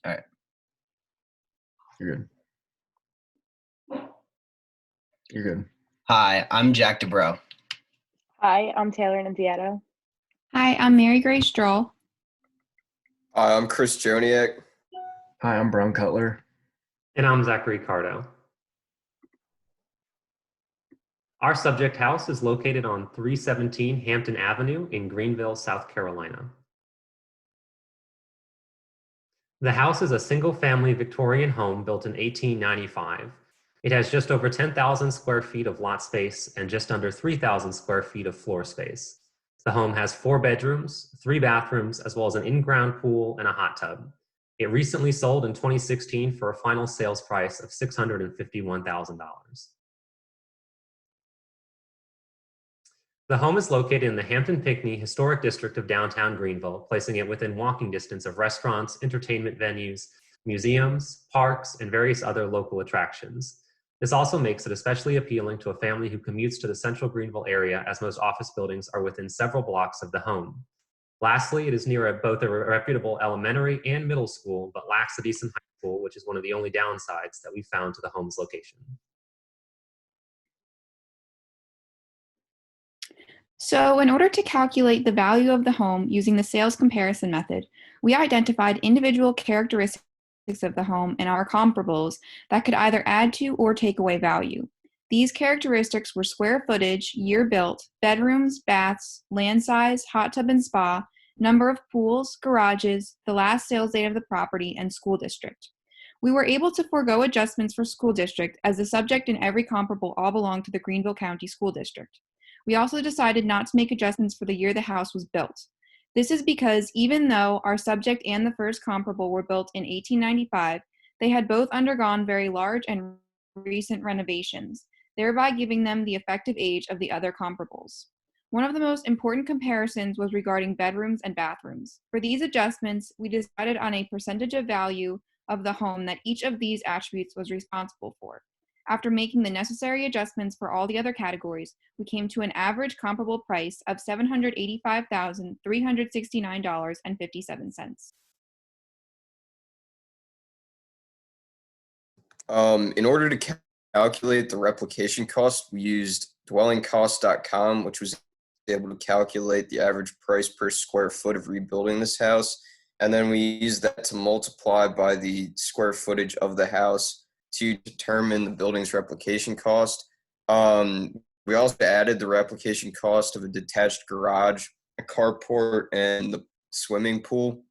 All right. You're good. You're good. Hi, I'm Jack DeBro. Hi, I'm Taylor Nunziato. Hi, I'm Mary Grace Stroll. Hi, I'm Chris Joniak. Hi, I'm Brown Cutler. And I'm Zachary Cardo. Our subject house is located on 317 Hampton Avenue in Greenville, South Carolina. The house is a single-family Victorian home built in 1895. It has just over 10,000 square feet of lot space and just under 3,000 square feet of floor space. The home has 4 bedrooms, 3 bathrooms, as well as an in-ground pool and a hot tub. It recently sold in 2016 for a final sales price of $651,000. The home is located in the Hampton-Pinckney Historic District of downtown Greenville, placing it within walking distance of restaurants, entertainment venues, museums, parks, and various other local attractions. This also makes it especially appealing to a family who commutes to the central Greenville area, as most office buildings are within several blocks of the home. Lastly, it is near both a reputable elementary and middle school, but lacks a decent high school, which is one of the only downsides that we found to the home's location. So in order to calculate the value of the home using the sales comparison method, we identified individual characteristics of the home and our comparables that could either add to or take away value. These characteristics were square footage, year built, bedrooms, baths, land size, hot tub and spa, number of pools, garages, the last sales date of the property, and school district. We were able to forego adjustments for school district, as the subject and every comparable all belong to the Greenville County School District. We also decided not to make adjustments for the year the house was built. This is because even though our subject and the first comparable were built in 1895, they had both undergone very large and recent renovations, thereby giving them the effective age of the other comparables. One of the most important comparisons was regarding bedrooms and bathrooms. For these adjustments, we decided on a percentage of value of the home that each of these attributes was responsible for. After making the necessary adjustments for all the other categories, we came to an average comparable price of $785,369.57. In order to calculate the replication cost, we used dwellingcost.com, which was able to calculate the average price per square foot of rebuilding this house. And then we used that to multiply by the square footage of the house to determine the building's replication cost. We also added the replication cost of a detached garage, a carport, and the swimming pool.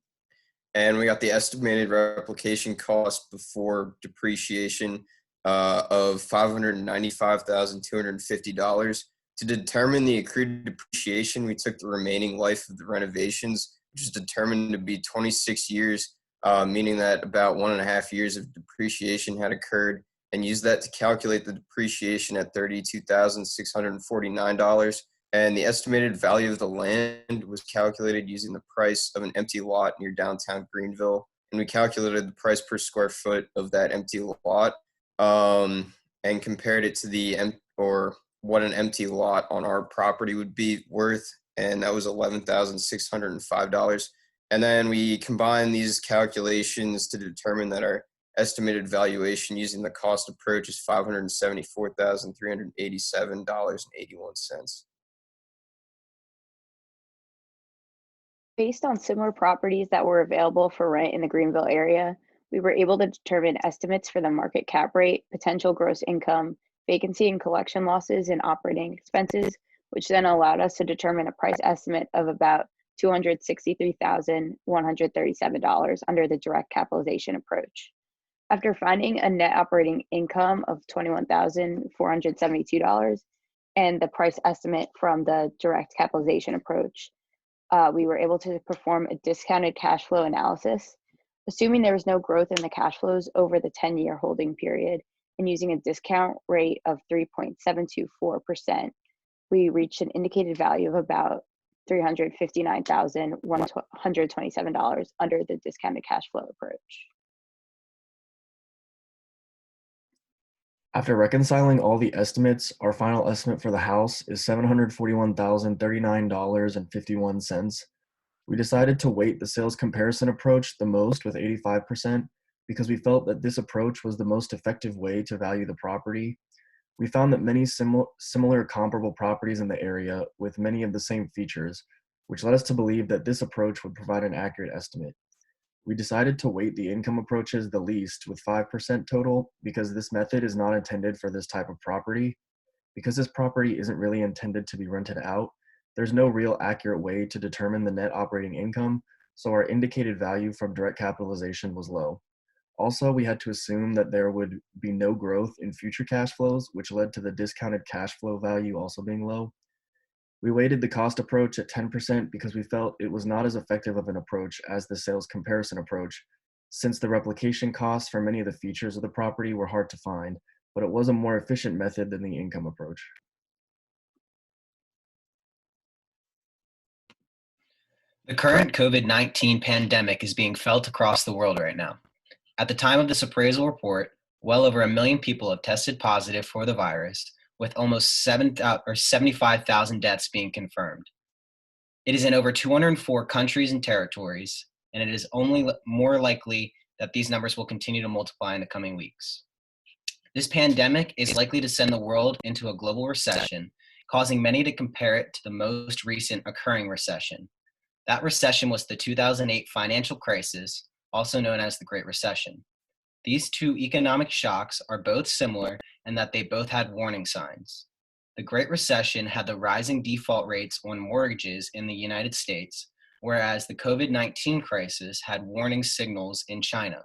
And we got the estimated replication cost before depreciation of $595,250. To determine the accrued depreciation, we took the remaining life of the renovations, which is determined to be 26 years, meaning that about 1.5 years of depreciation had occurred, and used that to calculate the depreciation at $32,649. And the estimated value of the land was calculated using the price of an empty lot near downtown Greenville. And we calculated the price per square foot of that empty lot and compared it to what an empty lot on our property would be worth. And that was $11,605. And then we combined these calculations to determine that our estimated valuation using the cost approach is $574,387.81. Based on similar properties that were available for rent in the Greenville area, we were able to determine estimates for the market cap rate, potential gross income, vacancy and collection losses, and operating expenses, which then allowed us to determine a price estimate of about $263,137 under the direct capitalization approach. After finding a net operating income of $21,472 and the price estimate from the direct capitalization approach, we were able to perform a discounted cash flow analysis. Assuming there was no growth in the cash flows over the 10-year holding period and using a discount rate of 3.724%, we reached an indicated value of about $359,127 under the discounted cash flow approach. After reconciling all the estimates, our final estimate for the house is $741,039.51. We decided to weight the sales comparison approach the most with 85% because we felt that this approach was the most effective way to value the property. We found that many similar comparable properties in the area with many of the same features, which led us to believe that this approach would provide an accurate estimate. We decided to weight the income approaches the least with 5% total because this method is not intended for this type of property. Because this property isn't really intended to be rented out, there's no real accurate way to determine the net operating income, so our indicated value from direct capitalization was low. Also, we had to assume that there would be no growth in future cash flows, which led to the discounted cash flow value also being low. We weighted the cost approach at 10% because we felt it was not as effective of an approach as the sales comparison approach, since the replication costs for many of the features of the property were hard to find, but it was a more efficient method than the income approach. The current COVID-19 pandemic is being felt across the world right now. At the time of this appraisal report, well over 1 million people have tested positive for the virus, with almost 75,000 deaths being confirmed. It is in over 204 countries and territories, and it is only more likely that these numbers will continue to multiply in the coming weeks. This pandemic is likely to send the world into a global recession, causing many to compare it to the most recent occurring recession. That recession was the 2008 financial crisis, also known as the Great Recession. These two economic shocks are both similar in that they both had warning signs. The Great Recession had the rising default rates on mortgages in the United States, whereas the COVID-19 crisis had warning signals in China.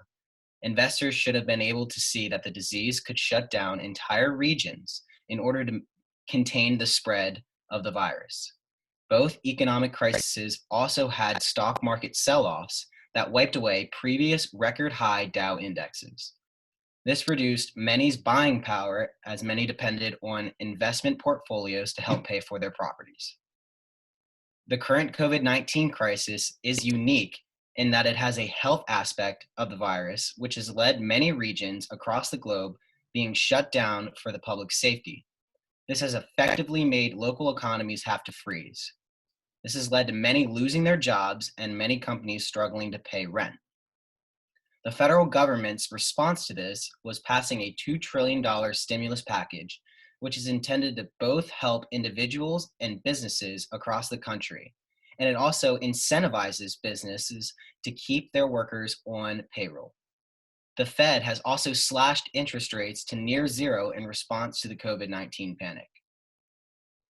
Investors should have been able to see that the disease could shut down entire regions in order to contain the spread of the virus. Both economic crises also had stock market sell-offs that wiped away previous record high Dow indexes. This reduced many's buying power as many depended on investment portfolios to help pay for their properties. The current COVID-19 crisis is unique in that it has a health aspect of the virus, which has led many regions across the globe being shut down for the public safety. This has effectively made local economies have to freeze. This has led to many losing their jobs and many companies struggling to pay rent. The federal government's response to this was passing a $2 trillion stimulus package, which is intended to both help individuals and businesses across the country. And it also incentivizes businesses to keep their workers on payroll. The Fed has also slashed interest rates to near zero in response to the COVID-19 panic.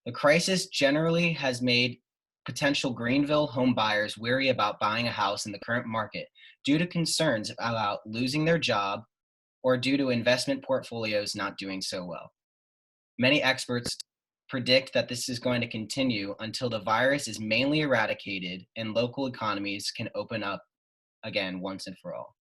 The crisis generally has made potential Greenville home buyers wary about buying a house in the current market due to concerns about losing their job or due to investment portfolios not doing so well. Many experts predict that this is going to continue until the virus is mainly eradicated and local economies can open up again once and for all.